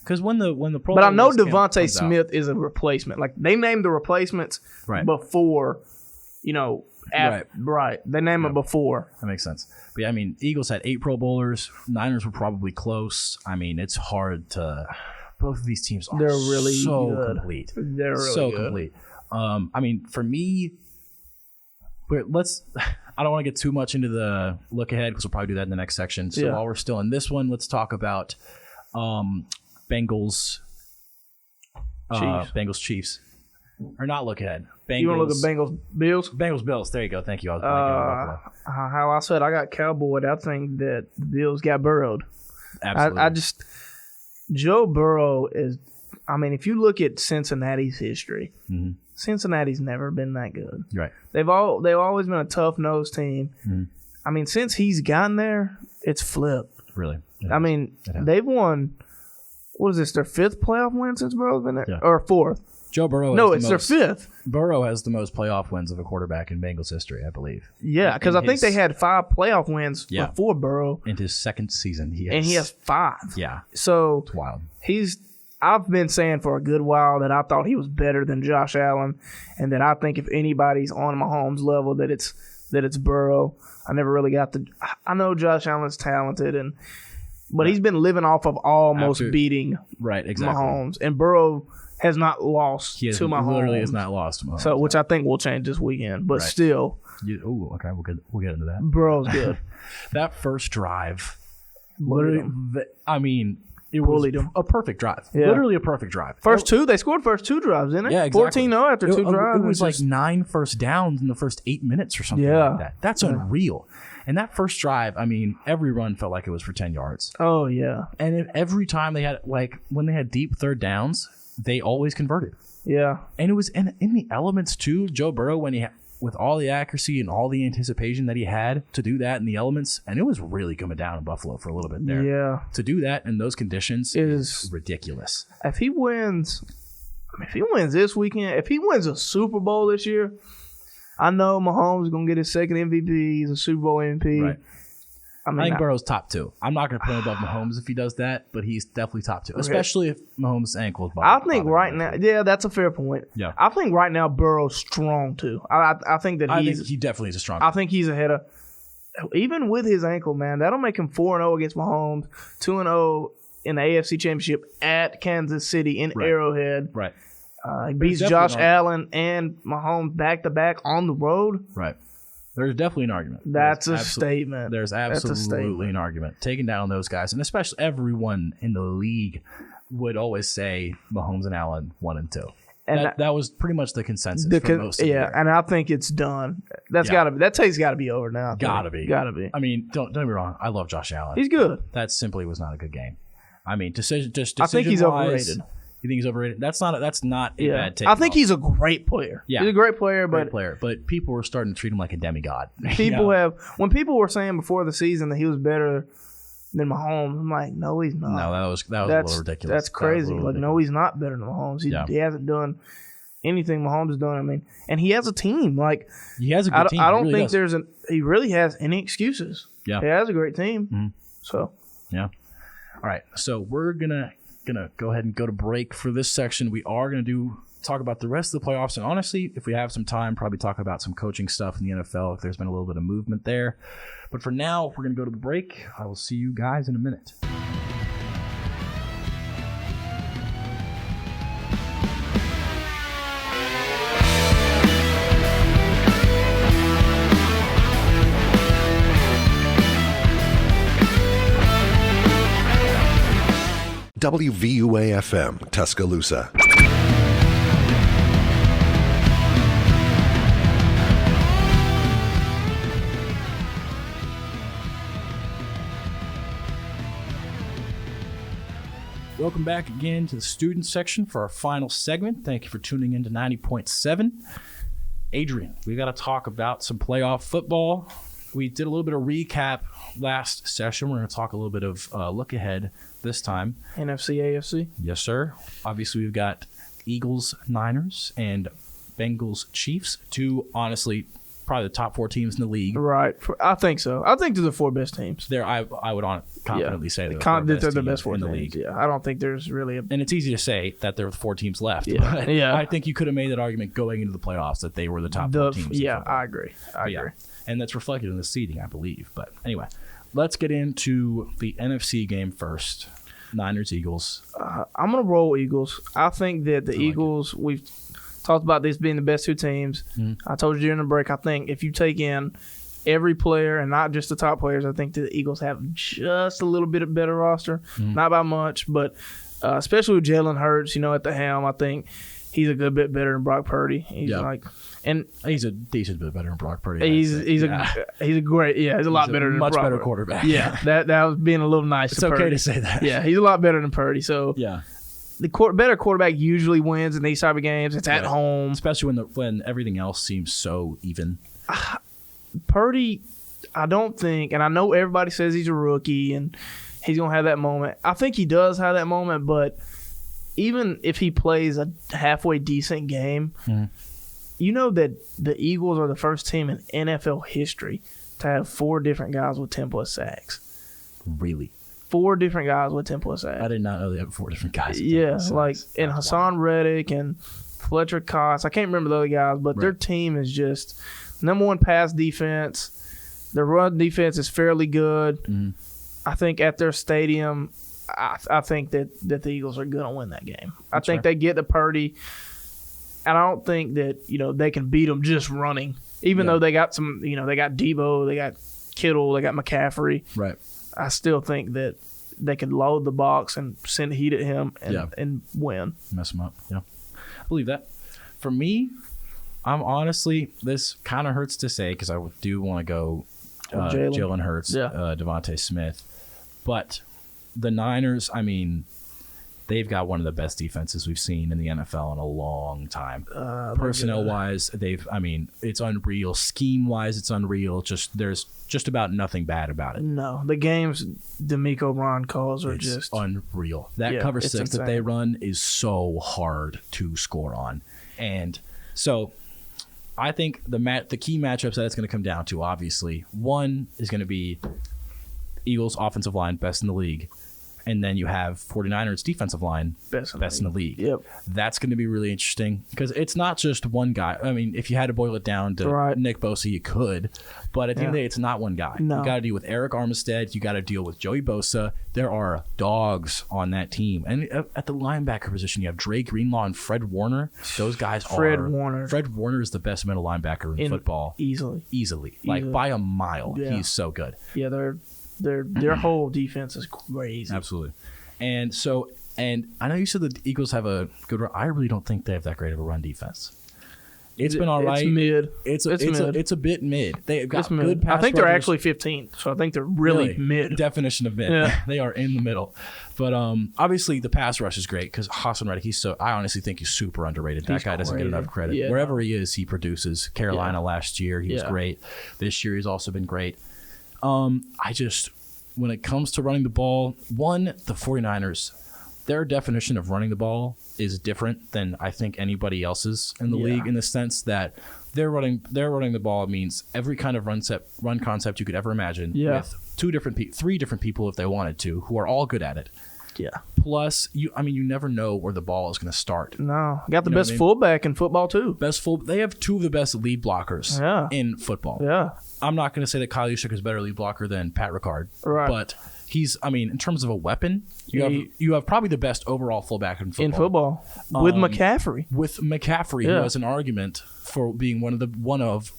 Because when the Pro Bowl, but I know Devontae Smith is a replacement. Like, they named the replacements before, right. They named it before. That makes sense. But yeah, Eagles had 8 Pro Bowlers. Niners were probably close. It's hard to. Both of these teams are really so good. Complete. They're really so good. Complete. For me, I don't want to get too much into the look ahead because we'll probably do that in the next section. So while we're still in this one, let's talk about Bengals Chiefs. Or not look ahead. You want to look at Bengals Bills? Bengals Bills. There you go. Thank you. I was Buffalo. How I said I got Cowboyed. I think that the Bills got burrowed. Absolutely. Joe Burrow is. If you look at Cincinnati's history, Cincinnati's never been that good. Right. They've always been a tough nosed team. Mm-hmm. Since he's gotten there, it's flipped. Really. They've won. What is this? Their 5th playoff win since Burrow's been there, yeah. or 4th? Joe Burrow. No, it's their 5th. Burrow has the most playoff wins of a quarterback in Bengals history, I believe. Yeah, because I think they had 5 playoff wins before Burrow. In his 2nd season, he has 5. Yeah, so it's wild. I've been saying for a good while that I thought he was better than Josh Allen, and that I think if anybody's on Mahomes' level, that it's Burrow. I never really got I know Josh Allen's talented, but he's been living off of almost beating Mahomes, and Burrow has not lost to Mahomes. Literally has not lost to Mahomes. So, which I think will change this weekend, but still. Okay, we'll get into that. Burrow's good. That first drive, literally, it was a perfect drive. Yeah. Literally a perfect drive. They scored first 2 drives, didn't it? Yeah, exactly. 14-0 after 2 drives. It was like 9 first downs in the first 8 minutes or something like that. That's unreal. And that first drive, every run felt like it was for 10 yards. Oh, yeah. And every time they had, when they had deep third downs, they always converted. Yeah. And it was in the elements, too. Joe Burrow, with all the accuracy and all the anticipation that he had to do that in the elements, and it was really coming down in Buffalo for a little bit there. Yeah. To do that in those conditions is ridiculous. If he wins this weekend, if he wins a Super Bowl this year, I know Mahomes is going to get his 2nd MVP. He's a Super Bowl MVP. Right. I think Burrow's top 2. I'm not going to put him above Mahomes if he does that, but he's definitely top 2, especially if Mahomes' ankle is bothering. I think right now, that's a fair point. Yeah, I think right now Burrow's strong too. I think that he definitely is a strong. I think he's ahead of, even with his ankle, man. That'll make him 4-0 against Mahomes, 2-0 in the AFC Championship at Kansas City in Arrowhead. Right. He beats Josh Allen and Mahomes back to back on the road. Right. There's definitely an argument. That's a statement. There's absolutely an argument. Taking down those guys, and especially everyone in the league would always say Mahomes and Allen 1 and 2. And that was pretty much the consensus for most of the year. And I think it's done. That tape's got to be over now. Gotta be. Don't get me wrong. I love Josh Allen. He's good. That simply was not a good game. Decision. I think he's overrated. You think he's overrated? That's not a bad take. I think he's a great player. Yeah. He's a great player, but people were starting to treat him like a demigod. When people were saying before the season that he was better than Mahomes, I'm like, no, he's not. No, that was a little ridiculous. That's crazy. No, he's not better than Mahomes. He hasn't done anything Mahomes has done. And he has a team. He has a good team. I don't think he really has any excuses. Yeah, he has a great team. Mm-hmm. So yeah. All right, so we're gonna go ahead and go to break for this section. We are gonna talk about the rest of the playoffs, and honestly, if we have some time, probably talk about some coaching stuff in the NFL if there's been a little bit of movement there. But for now, we're gonna go to the break. I will see you guys in a minute. WVUA-FM, Tuscaloosa. Welcome back again to the student section for our final segment. Thank you for tuning in to 90.7. Adrian, we got to talk about some playoff football. We did a little bit of recap last session. We're going to talk a little bit of look ahead this time. NFC, AFC? Yes, sir. Obviously, we've got Eagles, Niners, and Bengals, Chiefs. Two, honestly, probably the top 4 teams in the league. Right. I think so. I think they're the 4 best teams. I would confidently say they're the best 4 in the teams. league. Yeah, I don't think there's really and it's easy to say that there are 4 teams left. Yeah. But I think you could have made that argument going into the playoffs that they were the top 4 teams. Yeah, I agree. I agree. And that's reflected in the seeding, I believe. But anyway, let's get into the NFC game first. Niners-Eagles. I'm going to roll Eagles. I think that the Eagles, we've talked about this being the best 2 teams. I told you during the break, I think if you take in every player and not just the top players, I think the Eagles have just a little bit of better roster. Not by much, but especially with Jalen Hurts, at the helm, I think he's a good bit better than Brock Purdy. He's a decent bit better than Brock Purdy. He's a great he's a lot better than much Brock better Purdy. quarterback. Yeah, that was being a little nice. It's to okay Purdy. to say that. Yeah, he's a lot better than Purdy. So the better quarterback usually wins in these type of games. It's at home, especially when everything else seems so even. Purdy, I don't think, and I know everybody says he's a rookie and he's gonna have that moment. I think he does have that moment, but even if he plays a halfway decent game, you know that the Eagles are the first team in NFL history to have 4 different guys with 10+ sacks. Really? 4 different guys with 10+ sacks. I did not know they have 4 different guys. And Hassan Reddick and Fletcher Cox. I can't remember the other guys, but their team is just number 1 pass defense. Their run defense is fairly good. I think at their stadium, I think that the Eagles are going to win that game. I think they get to Purdy, and I don't think that they can beat them just running. Even though they got some, they got Debo, they got Kittle, they got McCaffrey. Right. I still think that they can load the box and send heat at him and win. Mess him up. Yeah, I believe that. For me, I'm honestly, this kind of hurts to say because I do want to go Jalen Hurts, Devontae Smith, but the Niners, I mean, they've got one of the best defenses we've seen in the NFL in a long time. Personnel-wise, it's unreal. Scheme-wise, it's unreal. There's just about nothing bad about it. No, the games DeMeco Ryan calls are just unreal. That cover 6 insane. that they run is so hard to score on. And so I think the key matchups that it's going to come down to, obviously, one is going to be Eagles offensive line, best in the league. And then you have 49ers defensive line, best in the league. Yep. That's going to be really interesting because it's not just one guy. I mean, if you had to boil it down to Nick Bosa, you could. But at the end of the day, it's not one guy. No. You got to deal with Eric Armstead. You got to deal with Joey Bosa. There are dogs on that team. And at the linebacker position, you have Dre Greenlaw and Fred Warner. Those guys Fred Warner is the best middle linebacker in football. Easily. Like by a mile. Yeah. He's so good. Yeah, their whole defense is crazy. Absolutely. And I know you said the Eagles have a good run. I really don't think they have that great of a run defense. It's been all right. It's mid. It's a bit mid. They've got good pass I think they're rushers. actually 15th, so I think they're really mid. Definition of mid. Yeah. They are in the middle. But obviously the pass rush is great because Hassan Reddick, I honestly think he's super underrated. That guy doesn't get enough credit. Yeah, wherever he is, he produces. Carolina last year, he was great. This year, he's also been great. When it comes to running the ball, the 49ers, their definition of running the ball is different than I think anybody else's in the league in the sense that they're running the ball means every kind of run concept you could ever imagine with 3 different people if they wanted to who are all good at it. Yeah. Plus, you never know where the ball is going to start. No, got the best fullback in football too. They have 2 of the best lead blockers in football. Yeah. I'm not going to say that Kyle Juszczyk is a better lead blocker than Pat Ricard, but he's. In terms of a weapon, you have probably the best overall fullback in football. With McCaffrey. Who has an argument for being one of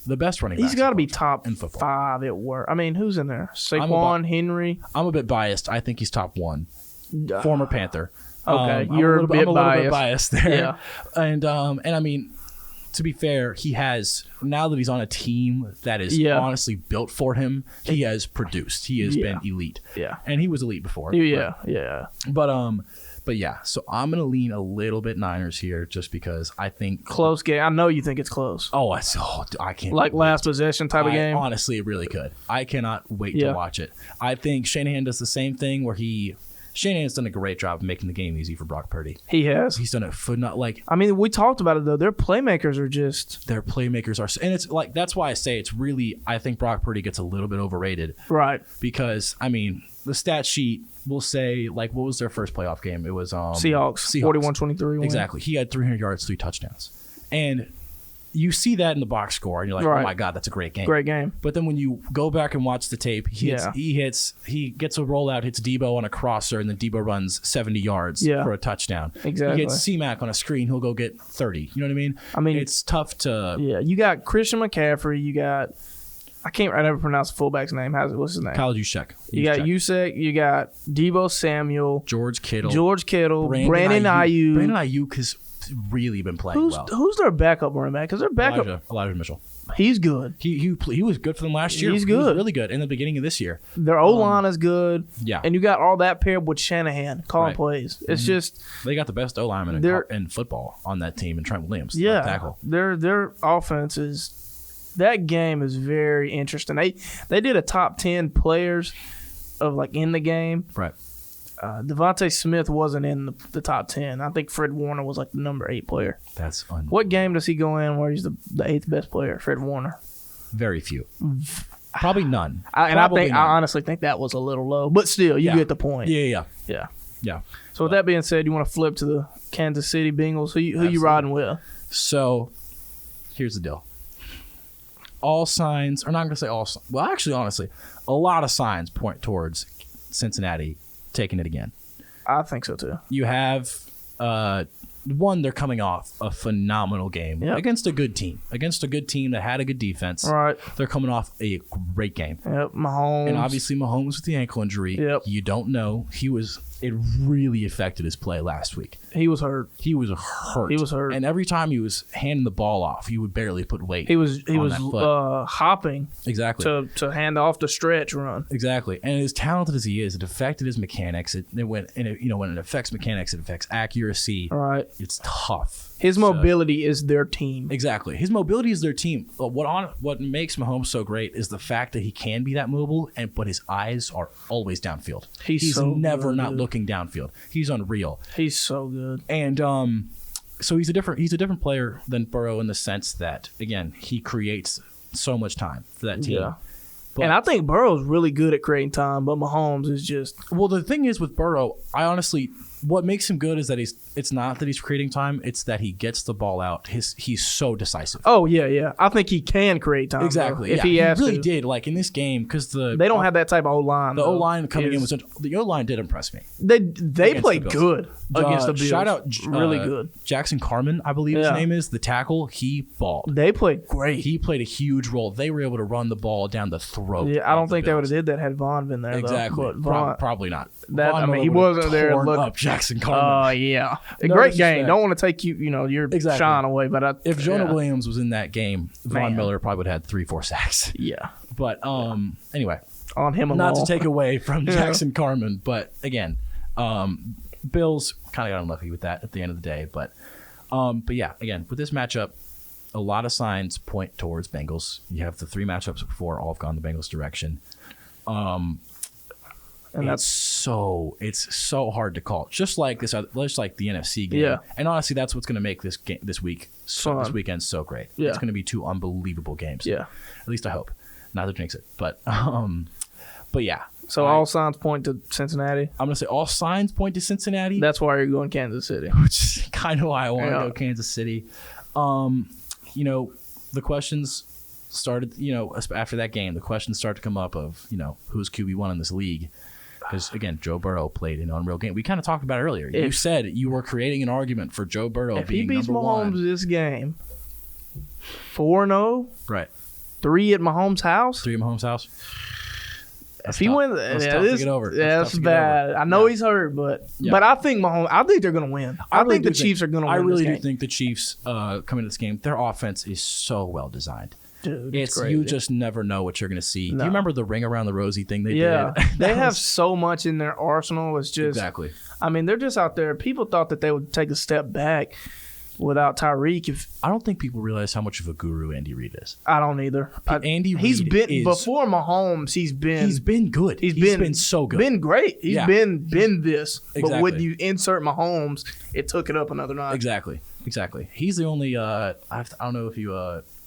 the best running backs. He's got to be top in football. 5 at work. Who's in there? Saquon, Henry. I'm a bit biased. I think he's top 1. Former Panther. Okay, you're a little bit biased there. Yeah. And to be fair, he has, now that he's on a team that is honestly built for him, he has produced. He has been elite. Yeah. And he was elite before. Yeah. But yeah, so I'm going to lean a little bit Niners here just because I think... Close game. I know you think it's close. I can't... Like last possession type of game? Honestly, it really could. I cannot wait to watch it. I think Shanahan does the same thing where he Shanahan's done a great job of making the game easy for Brock Purdy. He has. He's done it for not like. I mean, we talked about it though. Their playmakers are just. Their playmakers are, and it's like that's why I say it's really. I think Brock Purdy gets a little bit overrated, right? Because I mean, the stat sheet will say like, what was their first playoff game? It was Seahawks 41-23. Exactly. He had 300 yards, 3 touchdowns, and you see that in the box score, and you're like, oh my God, that's a great game. Great game. But then when you go back and watch the tape, he gets a rollout, hits Debo on a crosser, and then Debo runs 70 yards for a touchdown. Exactly. He gets C-Mac on a screen, he'll go get 30. You know what I mean? I mean, it's tough to. Yeah, you got Christian McCaffrey. You got. I never pronounce the fullback's name. What's his name? Kyle Juszczyk. You got Juszczyk. You got Debo Samuel. George Kittle. Brandon Ayuk. Brandon Ayuk has really been playing well. Who's their backup running back? Because their backup Elijah Mitchell. He's good. He was good for them last year. He's good. He was really good in the beginning of this year. Their O-line is good. Yeah. And you got all that paired with Shanahan calling plays. It's just they got the best O-lineman in football on that team, and Trent Williams. Yeah. Tackle. Their offense is. That game is very interesting. They did a top 10 players of like in the game. Right. Devontae Smith wasn't in the top 10. I think Fred Warner was like the number 8 player. That's unbelievable. What game does he go in where he's the 8th best player, Fred Warner? Very few. Probably none. I honestly think that was a little low, but still, you get the point. Yeah. So with that being said, you want to flip to the Kansas City Bengals. Who you riding with? So here's the deal. All signs, or not going to say all signs. Well, actually, honestly, a lot of signs point towards Cincinnati taking it again. I think so, too. You have, one, they're coming off a phenomenal game against a good team. Against a good team that had a good defense. Right. They're coming off a great game. Yep, Mahomes. And obviously Mahomes with the ankle injury. Yep. You don't know. It really affected his play last week. He was hurt. He was hurt. And every time he was handing the ball off, he would barely put weight. He was hopping. Exactly. To hand off the stretch run. Exactly. And as talented as he is, it affected his mechanics. When it affects mechanics, it affects accuracy. Right. It's tough. His mobility is their team. Exactly. His mobility is their team. But what makes Mahomes so great is the fact that he can be that mobile, but his eyes are always downfield. He's so never good. not looking downfield. He's unreal. He's so good. And so he's a different player than Burrow in the sense that, again, he creates so much time for that team. Yeah. And I think Burrow's really good at creating time, but Mahomes is just... Well, the thing is with Burrow, what makes him good is that it's not that he's creating time, it's that he gets the ball out. He's so decisive. Oh, yeah. I think he can create time. Exactly. Though, if he has really to. did. Like in this game, because they don't have that type of O-line. The O-line coming in the O-line did impress me. They played good against the Bills. Shout out really good. Jackson Carman, I believe his name is, the tackle. He balled. They played great. He played a huge role. They were able to run the ball down the throat. Yeah, I don't think they would have did that had Vaughn been there. Exactly. Though. But Vaughn, probably not. He wasn't there. Up Jackson Carman. Yeah. A great game. Don't want to take your shine away, but if Jonah Williams was in that game, Von Miller probably would have had 3-4 sacks. Yeah. But anyway, on him alone. Not to take away from Jackson Carman, but again, Bills kind of got unlucky with that at the end of the day. But yeah, again, with this matchup, a lot of signs point towards Bengals. You have the 3 matchups before, all have gone the Bengals' direction. And it's so hard to call. Just like the NFC game. Yeah. And honestly, that's what's going to make this weekend so great. Yeah. It's going to be 2 unbelievable games. Yeah. At least I hope. Not to jinx it, but yeah. So all signs point to Cincinnati? I'm going to say all signs point to Cincinnati. That's why you're going Kansas City. Which is kind of why I want to go Kansas City. The questions started, after that game, the questions start to come up of, who's QB1 in this league. Because, again, Joe Burrow played an unreal game. We kind of talked about it earlier. You said you were creating an argument for Joe Burrow being number 1. If he beats Mahomes this game, 4-0. Right. 3 at Mahomes' house. 3 at Mahomes' house. If he wins, that's tough to get over. That's bad. I know he's hurt, but I think Mahomes. I think they're going to win. I think the Chiefs are going to win. I really do think the Chiefs coming to this game. Their offense is so well designed. Dude, it's crazy. You just never know what you're going to see. No. Do you remember the ring around the rosy thing they did? They have so much in their arsenal. It's just exactly. I mean, they're just out there. People thought that they would take a step back without Tyreek. I don't think people realize how much of a guru Andy Reid is. I don't either. He's been before Mahomes. He's been good. He's been so good. Been great. He's been this. Exactly. But when you insert Mahomes, it took it up another notch. Exactly. He's the only. I don't know if you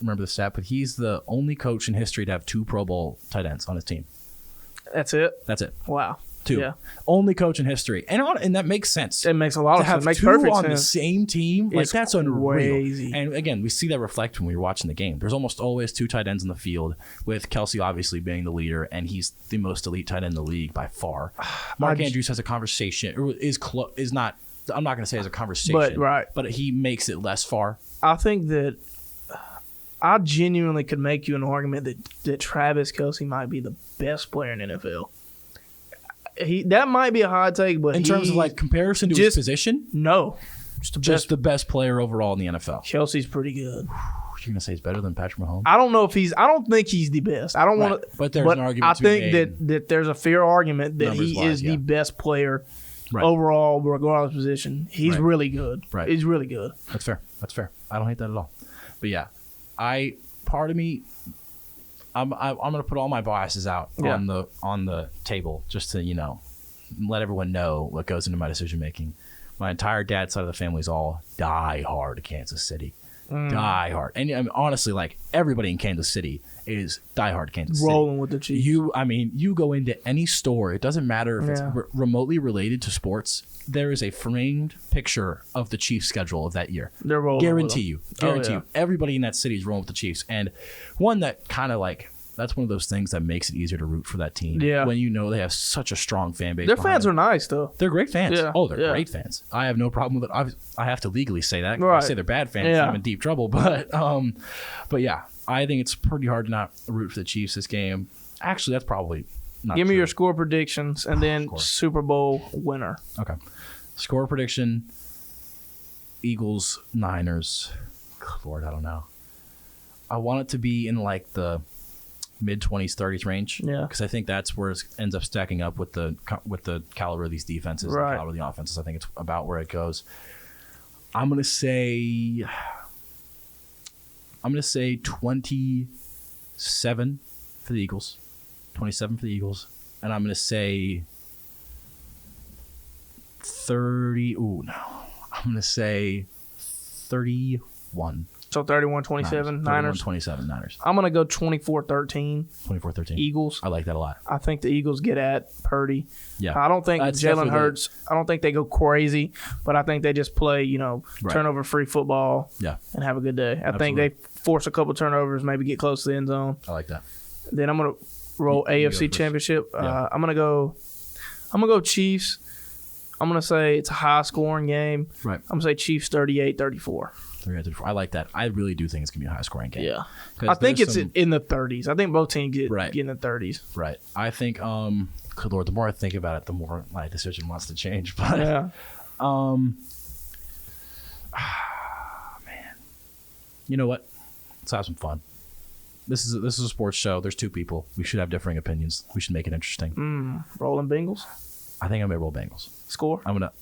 remember the stat, but he's the only coach in history to have 2 Pro Bowl tight ends on his team. That's it. Wow. 2. Yeah. Only coach in history. And that makes sense. It makes a lot of sense. It makes perfect sense. To have 2 on the same team, like that's unreal. And again, we see that reflect when we were watching the game. There's almost always 2 tight ends in the field, with Kelsey obviously being the leader, and he's the most elite tight end in the league by far. Mark Andrews has a conversation, or is not. I'm not going to say as a conversation, but he makes it less far. I think that I genuinely could make you an argument that Travis Kelce might be the best player in the NFL. That might be a hot take, but in terms of like comparison to his position, no, just the best player overall in the NFL. Kelce's pretty good. You're gonna say he's better than Patrick Mahomes? I don't know if I don't think he's the best. I don't want to. But there's an argument. I think that there's a fair argument that he is the best player overall, regardless of position. He's really good. Right. He's really good. That's fair. I don't hate that at all. But yeah, part of me. I'm gonna put all my biases out on the table just to let everyone know what goes into my decision making. My entire dad's side of the family is all die hard Kansas City, die hard, and I mean, honestly, like everybody in Kansas City is die hard Kansas City. Rolling with the Chiefs. You go into any store, it doesn't matter if it's remotely related to sports. There is a framed picture of the Chiefs schedule of that year. They're rolling. Guarantee you. Everybody in that city is rolling with the Chiefs. And one that kind of like, that's one of those things that makes it easier to root for that team. Yeah. When they have such a strong fan base. Their fans are nice, though. They're great fans. Yeah. Oh, they're great fans. I have no problem with it. I have to legally say that. If I say they're bad fans, I'm in deep trouble. But yeah, I think it's pretty hard to not root for the Chiefs this game. Actually, that's probably not Give true. me your score predictions and then Super Bowl winner. Okay. Score prediction, Eagles, Niners. Lord, I don't know. I want it to be in like the mid-20s, 30s range. Yeah. Because I think that's where it ends up stacking up with the caliber of these defenses and the caliber of the offenses. I think it's about where it goes. I'm going to say 27 for the Eagles. 27 for the Eagles. And I'm going to say 30. Ooh, no. I'm going to say 31. So 31-27 Niners. 31-27 Niners. I'm going to go 24-13. 24-13. Eagles. I like that a lot. I think the Eagles get at Purdy. Yeah. I don't think Jalen Hurts, I don't think they go crazy, but I think they just play, turnover-free football and have a good day. I think they force a couple turnovers, maybe get close to the end zone. I like that. Then I'm going to roll AFC Championship. Yeah. I'm going to go Chiefs. I'm going to say it's a high-scoring game. Right. I'm going to say Chiefs 38-34. I like that. I really do think it's going to be a high-scoring game. Yeah. I think it's in the 30s. I think both teams get in the 30s. Right. I think, good Lord, the more I think about it, the more my decision wants to change. But, man. You know what? Let's have some fun. This is a sports show. There's 2 people. We should have differing opinions. We should make it interesting. Rolling Bengals? I think I'm going to roll Bengals. Score? I'm going to...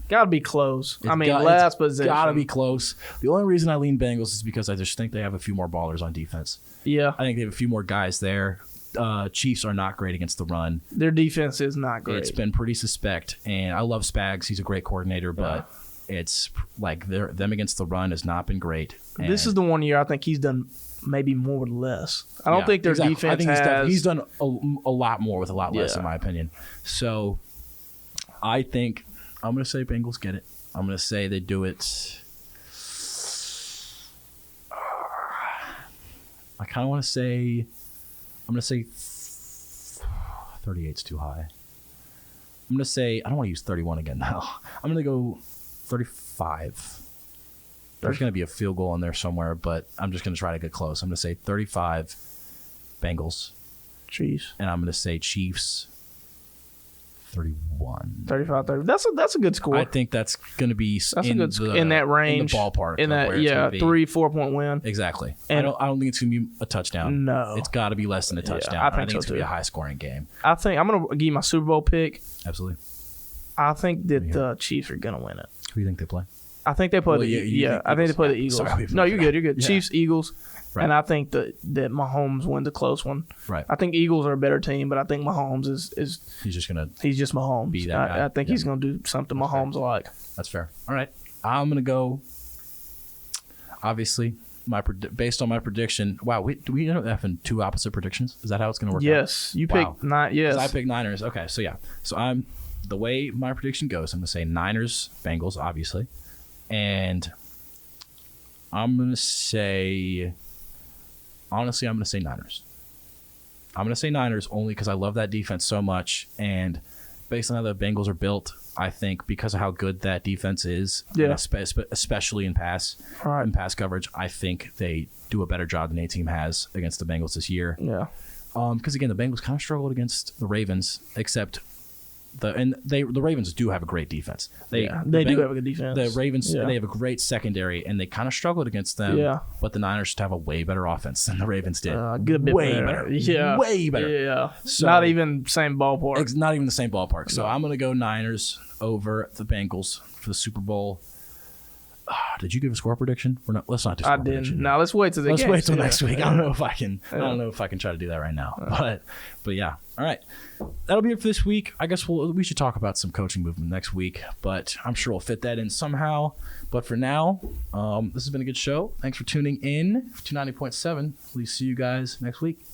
Got to be close. Last possession. Got to be close. The only reason I lean Bengals is because I just think they have a few more ballers on defense. Yeah. I think they have a few more guys there. Chiefs are not great against the run. Their defense is not great. It's been pretty suspect, and I love Spags. He's a great coordinator, but it's like them against the run has not been great. This is the one year I think he's done maybe more with less. I don't think their defense he's done a lot more with a lot less, in my opinion. So I think I'm going to say Bengals get it. I'm going to say they do it. I kind of want to say, I'm going to say 38's too high. I'm going to say, I don't want to use 31 again now. I'm going to go 35. There's going to be a field goal in there somewhere, but I'm just going to try to get close. I'm going to say 35 Bengals. Chiefs. And I'm going to say Chiefs 31. 35-30. That's a good score. I think that's going to be in that range. In the ballpark. In that 3-4 point win. Exactly. And I don't think it's going to be a touchdown. No. It's got to be less than a touchdown. I think it's going to be a high-scoring game. I think I'm going to give you my Super Bowl pick. Absolutely. I think that the Chiefs are going to win it. Who do you think they play? I think they play I think they play the Eagles. Sorry, no, you're good. You're good. Yeah. Chiefs, Eagles. Right. And I think that Mahomes wins a close one. Right. I think Eagles are a better team, but I think Mahomes is he's just Mahomes. Be that guy. I think he's gonna do something Mahomes like. That's fair. All right. I'm gonna go. Obviously, based on my prediction. Wow, do we end up having two opposite predictions? Is that how it's gonna work? Yes. out? You picked nine. Yes. I picked Niners. Okay, so yeah. So the way my prediction goes, I'm gonna say Niners, Bengals, obviously, and I'm gonna say. Honestly, I'm going to say Niners. I'm going to say Niners only because I love that defense so much. And based on how the Bengals are built, I think because of how good that defense is, especially in pass coverage, I think they do a better job than any team has against the Bengals this year. Yeah. Because, again, the Bengals kind of struggled against the Ravens, except the Ravens do have a great defense. They do have a good defense. The Ravens, they have a great secondary, and they kind of struggled against them. Yeah. But the Niners just have a way better offense than the Ravens did. Good bit way better. Yeah. Way better. Yeah. So, not even same ballpark. It's not even the same ballpark. So I'm going to go Niners over the Bengals for the Super Bowl. Did you give a score prediction? Let's not do score prediction. I didn't. Now let's wait till the Let's wait till next week. I don't know if I can. I don't know if I can try to do that right now. But yeah. All right. That'll be it for this week. I guess we should talk about some coaching movement next week, but I'm sure we'll fit that in somehow. But for now, this has been a good show. Thanks for tuning in to 90.7. We'll see you guys next week.